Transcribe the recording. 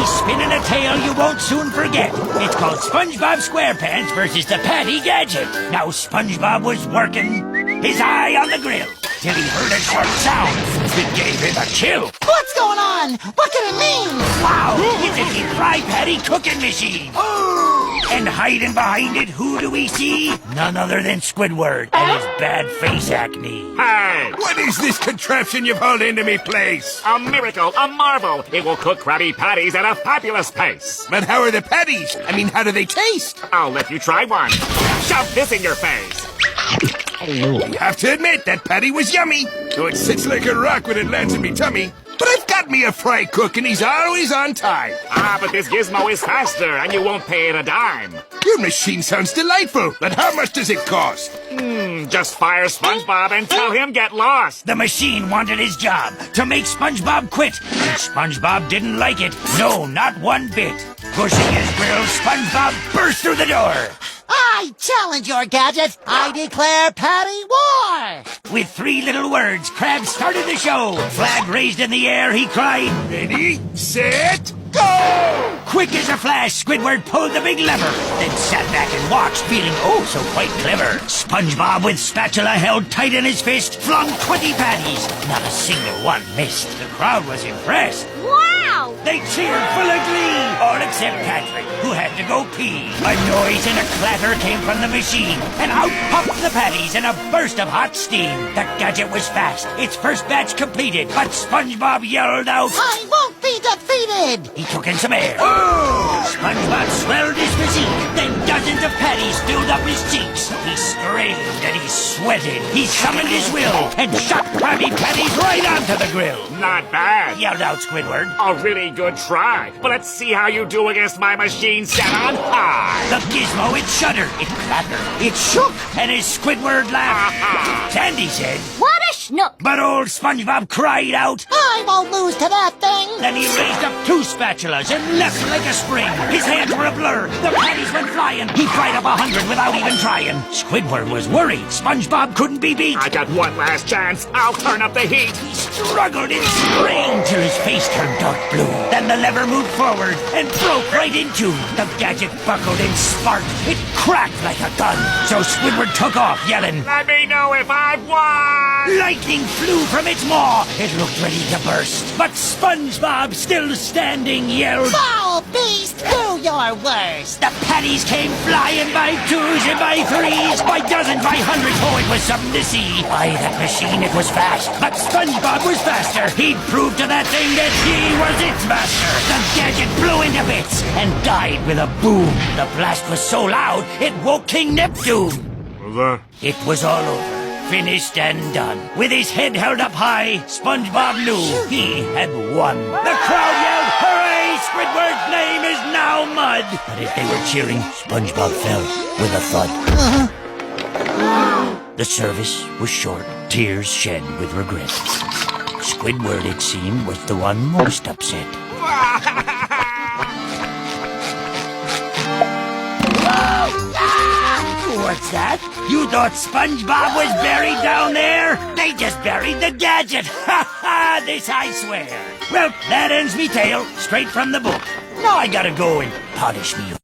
He's spinning a tale you won't soon forget. It's called SpongeBob SquarePants versus the Patty Gadget. Now SpongeBob was working, his eye on the grill, till he heard a sharp sound that gave him a chill. What's going on? What can it mean? Wow, it's a deep fry patty cooking machine. And hiding behind it, who do we see? None other than Squidward and his bad face acne. Hey! What is this contraption you've hauled into me place? A miracle, a marvel. It will cook Krabby Patties at a fabulous pace. But how are the patties? I mean, how do they taste? I'll let you try one. Shove this in your face. You have to admit, that patty was yummy. Though it sits like a rock when it lands in me tummy. But I've got me a fry cook and he's always on time. Ah, but this gizmo is faster and you won't pay it a dime. Your machine sounds delightful, but how much does it cost? Just fire SpongeBob and tell him get lost. The machine wanted his job, to make SpongeBob quit. And SpongeBob didn't like it. No, not one bit. Pushing his grill, SpongeBob burst through the door. I challenge your gadget. I declare Patty war. With 3 little words, Krabs started the show. Flag raised in the air, he cried, Ready, set, go! Quick as a flash, Squidward pulled the big lever, then sat back and watched, feeling oh so quite clever. SpongeBob, with spatula held tight in his fist, flung 20 patties. Not a single one missed. The crowd was impressed. Wow! They cheered full of glee, all except Patrick, who had to go pee. A noise and a clatter came from the machine, and out popped the patties in a burst of hot steam. The gadget was fast, its first batch completed, but SpongeBob yelled out, I won't be defeated. he took in some air. SpongeBob swelled his physique, then dozens of patties filled up his cheeks. He strained and he sweated. He summoned his will and shot Krabby Patties right onto the grill. Not bad. Yelled out Squidward. A really good try. But let's see how you do against my machine set on high. The gizmo, it shuddered, it clattered, it shook, and as Squidward laughed, Sandy said, What a schnook! but old SpongeBob cried out. I won't lose to that thing. Then he raised up 2 spatulas and leapt like a spring. His hands were a blur, the patties went flying. He fried up 100 without even trying. Squidward was worried. SpongeBob couldn't be beat. I got one last chance. I'll turn up the heat. He struggled and strained till his face turned dark blue. Then the lever moved forward and broke right in two. The gadget buckled and sparked. It cracked like a gun. So Squidward took off, yelling, Let me know if I've won! lightning flew from its maw. It looked ready to burst. But SpongeBob, still standing, yelled, Foul beast, do your worst. the patties came flying by 2s and by 3s, by dozens, by hundreds. Oh, it was something to see. By that machine, it was fast, but SpongeBob was faster. He'd proved to that thing that he was its master. The gadget blew into bits and died with a boom. The blast was so loud, it woke King Neptune. It was all over, finished and done. With his head held up high, SpongeBob knew he had won. The crowd yelled, hooray! Squidward's name is now mud. But as they were cheering, SpongeBob fell with a thud. The service was short, tears shed with regret. Squidward, it seemed, was the one most upset. What's that? You thought SpongeBob was buried down there? They just buried the gadget! Ha ha! This I swear! Well, that ends me tale, straight from the book. Now I gotta go and polish me